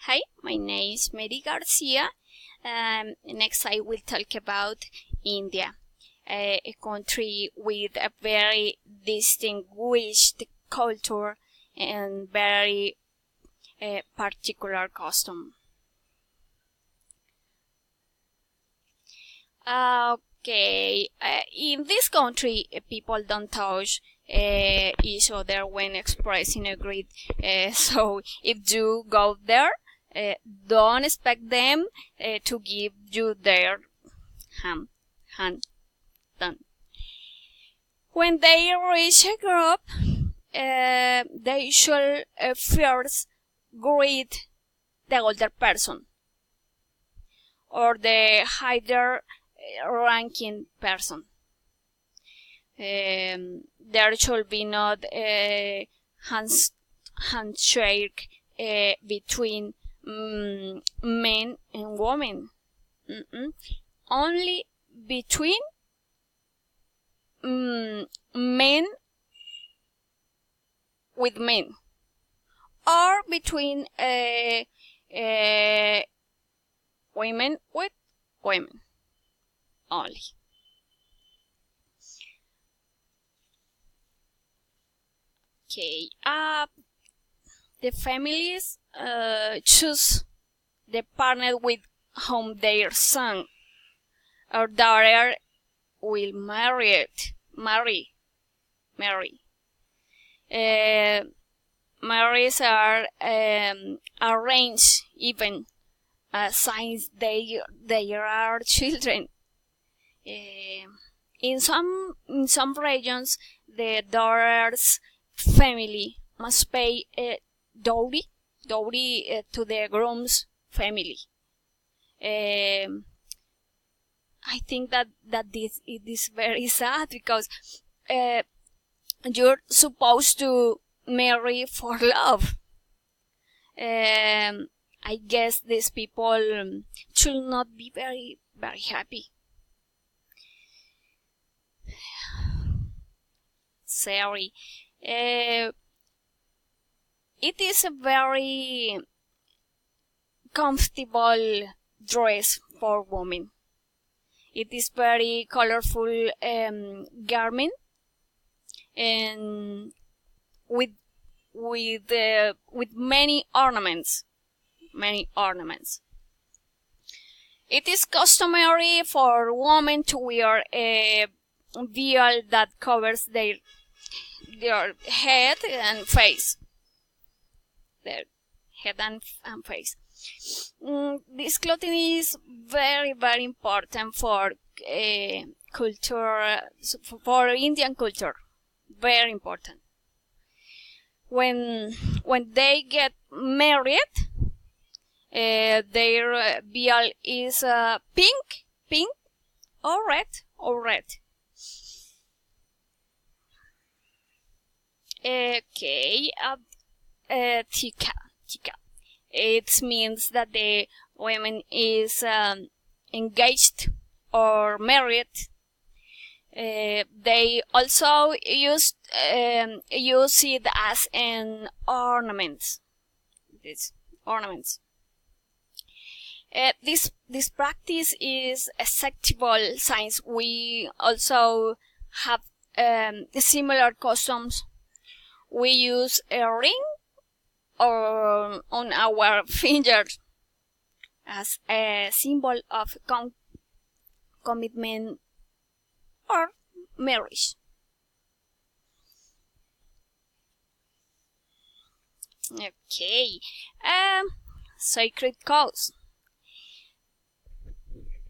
Hi, my name is Mary Garcia. Next I will talk about India, a country with a very distinguished culture and very particular custom. Okay, in this country, people don't touch each other when expressing a greet. So if you go there, don't expect them to give you their hand. Done. When they reach a group, they should first greet the older person or the higher ranking person. There should be not a handshake between men and women. Only between men with men, or between women with women only. Okay, the families choose the partner with whom their son or daughter will marry. Marriages are arranged even since they are children. In some regions, the daughter's family must pay a dowry to the groom's family. I think that this it is very sad because you're supposed to marry for love. I guess these people should not be very happy. Sorry. It is a very comfortable dress for women. It is very colorful garment and with many ornaments. It is customary for women to wear a veil that covers their head and face. Their head and face. This clothing is very important for culture, for Indian culture. Very important. When they get married, their veil is pink or red. Okay, tika. It means that the woman is engaged or married. They also use it as an ornament. These ornaments. This practice is acceptable since we also have similar customs. We use a ring or on our fingers as a symbol of commitment or marriage. Okay, sacred cows.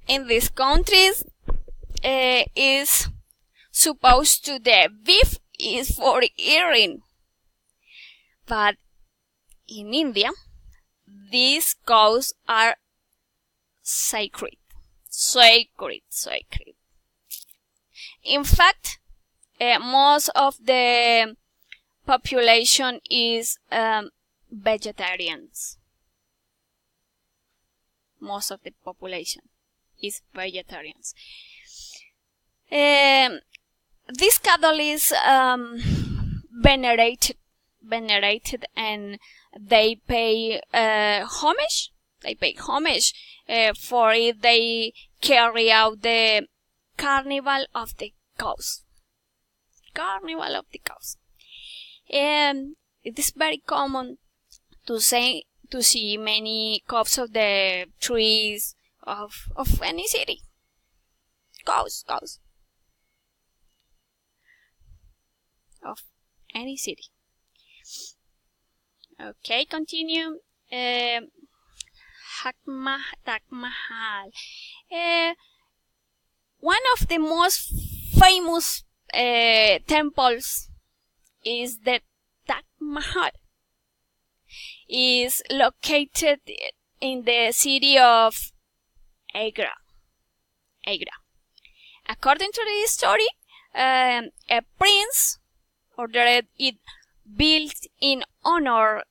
In these countries, is supposed to the beef is for eating, but in India, these cows are sacred. In fact, most of the population is vegetarians. Most of the population is vegetarians. This cattle is venerated venerated, and they pay homage. They pay homage for it. They carry out the Carnival of the Cows. Carnival of the Cows. And it is very common to see many cows of the trees of any city. Cows of any city. Okay, continue. Taj Mahal. One of the most famous temples is the Taj Mahal. Is located in the city of Agra. According to the story, a prince ordered it built in honor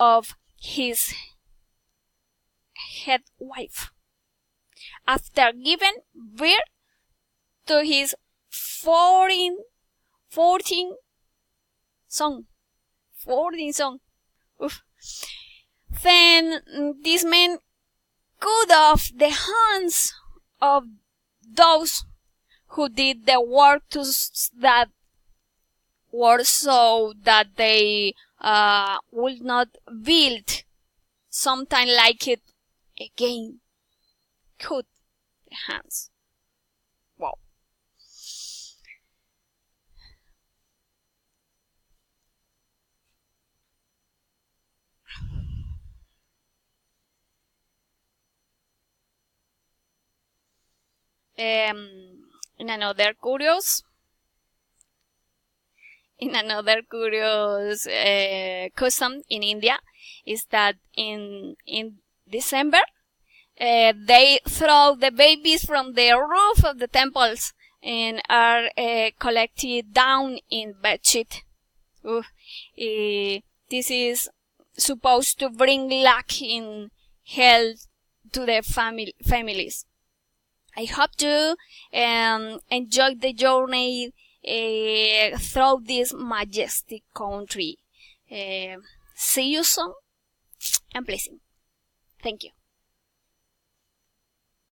of his head wife. After giving birth to his 14 son. Oof. Then this man cut off the hands of those who did the work to that were so that they would not build something like it again. Cut the hands. Wow. In another curious custom in India is that in December they throw the babies from the roof of the temples and are collected down in bedsheet. This is supposed to bring luck in health to the families. I hope you enjoy the journey through this majestic country. See you soon and blessing. Thank you.